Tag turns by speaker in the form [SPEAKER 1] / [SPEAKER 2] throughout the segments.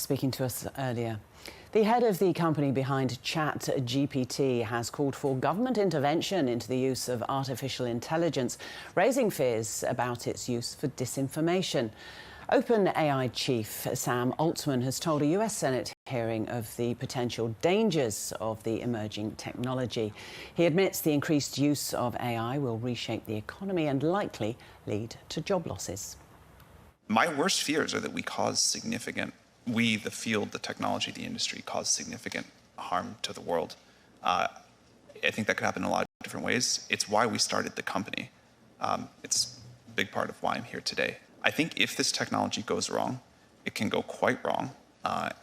[SPEAKER 1] speaking to us earlier. The head of the company behind ChatGPT has called for government intervention into the use of artificial intelligence, raising fears about its use for disinformation. OpenAI chief Sam Altman has told a US Senate hearing of the potential dangers of the emerging technology. He admits the increased use of AI will reshape the economy and likely lead to job losses.
[SPEAKER 2] My worst fears are that we, the field, the technology, the industry, cause significant harm to the world. I think that could happen in a lot of different ways. It's why we started the company. It's a big part of why I'm here today. I think if this technology goes wrong, it can go quite wrong.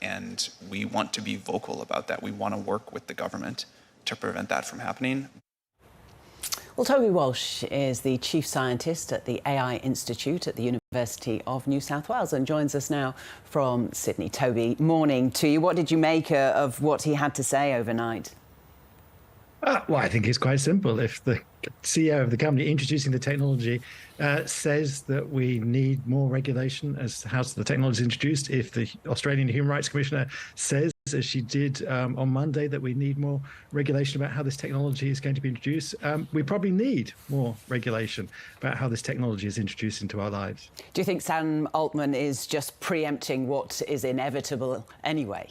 [SPEAKER 2] And we want to be vocal about that. We want to work with the government to prevent that from happening.
[SPEAKER 1] Well, Toby Walsh is the chief scientist at the AI Institute at the University of New South Wales and joins us now from Sydney. Toby, morning to you. What did you make of what he had to say overnight?
[SPEAKER 3] Well, I think it's quite simple. If the CEO of the company introducing the technology says that we need more regulation as how the technology is introduced, if the Australian Human Rights Commissioner says, as she did on Monday, that we need more regulation about how this technology is going to be introduced, we probably need more regulation about how this technology is introduced into our lives.
[SPEAKER 1] Do you think Sam Altman is just preempting what is inevitable anyway?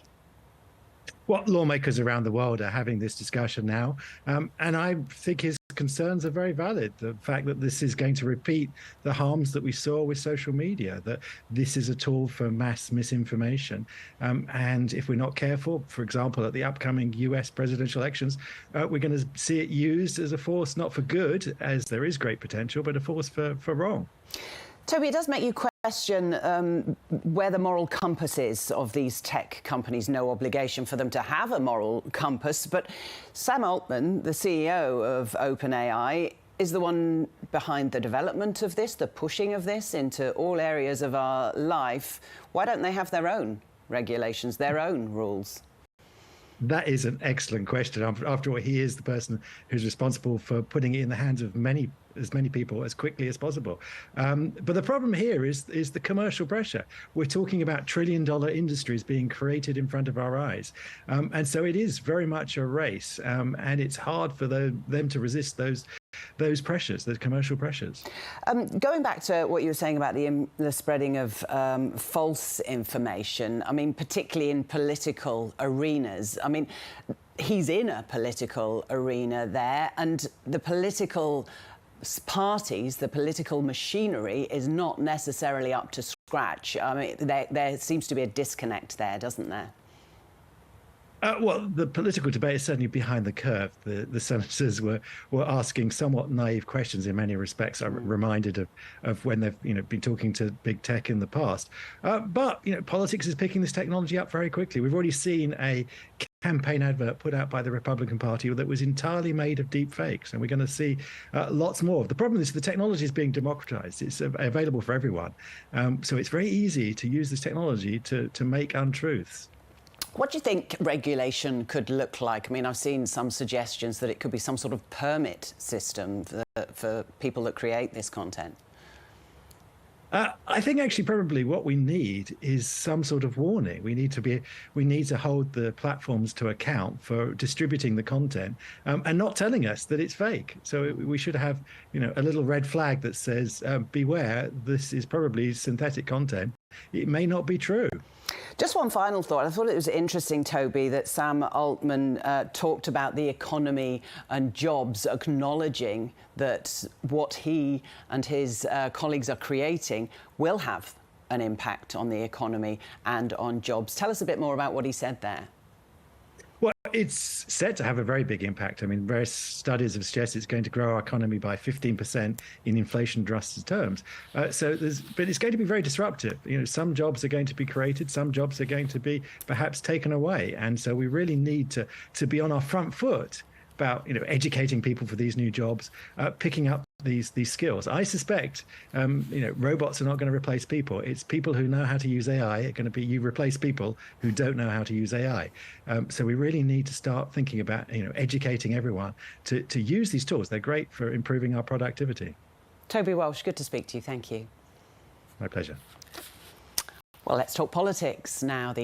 [SPEAKER 3] What lawmakers around the world are having this discussion now, and I think his concerns are very valid. The fact that this is going to repeat the harms that we saw with social media, that this is a tool for mass misinformation, and if we're not careful, for example, at the upcoming US presidential elections, we're going to see it used as a force not for good, as there is great potential, but a force for wrong.
[SPEAKER 1] Toby, it does make you question where the moral compass is of these tech companies. No obligation for them to have a moral compass, but Sam Altman, the CEO of OpenAI, is the one behind the development of this, the pushing of this into all areas of our life. Why don't they have their own regulations, their own rules?
[SPEAKER 3] That is an excellent question. After all, he is the person who's responsible for putting it in the hands of as many people as quickly as possible. But the problem here is the commercial pressure. We're talking about trillion-dollar industries being created in front of our eyes. And so it is very much a race. And it's hard for them to resist those pressures, those commercial pressures.
[SPEAKER 1] Going back to what you were saying about the spreading of false information, I mean, particularly in political arenas. I mean, he's in a political arena there, and the political parties, the political machinery is not necessarily up to scratch. I mean, there seems to be a disconnect there, doesn't there?
[SPEAKER 3] Well, the political debate is certainly behind the curve. The senators were asking somewhat naive questions in many respects. I'm reminded of when they've been talking to big tech in the past. But politics is picking this technology up very quickly. We've already seen a campaign advert put out by the Republican Party that was entirely made of deep fakes, and we're going to see lots more. The problem is the technology is being democratized. It's available for everyone. So it's very easy to use this technology to make untruths.
[SPEAKER 1] What do you think regulation could look like? I mean, I've seen some suggestions that it could be some sort of permit system for people that create this content.
[SPEAKER 3] I think actually probably what we need is some sort of warning. We need to hold the platforms to account for distributing the content and not telling us that it's fake. So we should have a little red flag that says, beware, this is probably synthetic content. It may not be true.
[SPEAKER 1] Just one final thought. I thought it was interesting, Toby, that Sam Altman talked about the economy and jobs, acknowledging that what he and his colleagues are creating will have an impact on the economy and on jobs. Tell us a bit more about what he said there.
[SPEAKER 3] Well, it's said to have a very big impact. I mean, various studies have suggested it's going to grow our economy by 15% in inflation-adjusted terms. But it's going to be very disruptive. Some jobs are going to be created, some jobs are going to be perhaps taken away. And so we really need to be on our front foot about educating people for these new jobs, picking up these skills. I suspect robots are not going to replace people. It's people who know how to use AI are going to you replace people who don't know how to use AI. So we really need to start thinking about educating everyone to use these tools. They're great for improving our productivity.
[SPEAKER 1] Toby Walsh, good to speak to you. Thank you.
[SPEAKER 3] My pleasure.
[SPEAKER 1] Well, let's talk politics now. The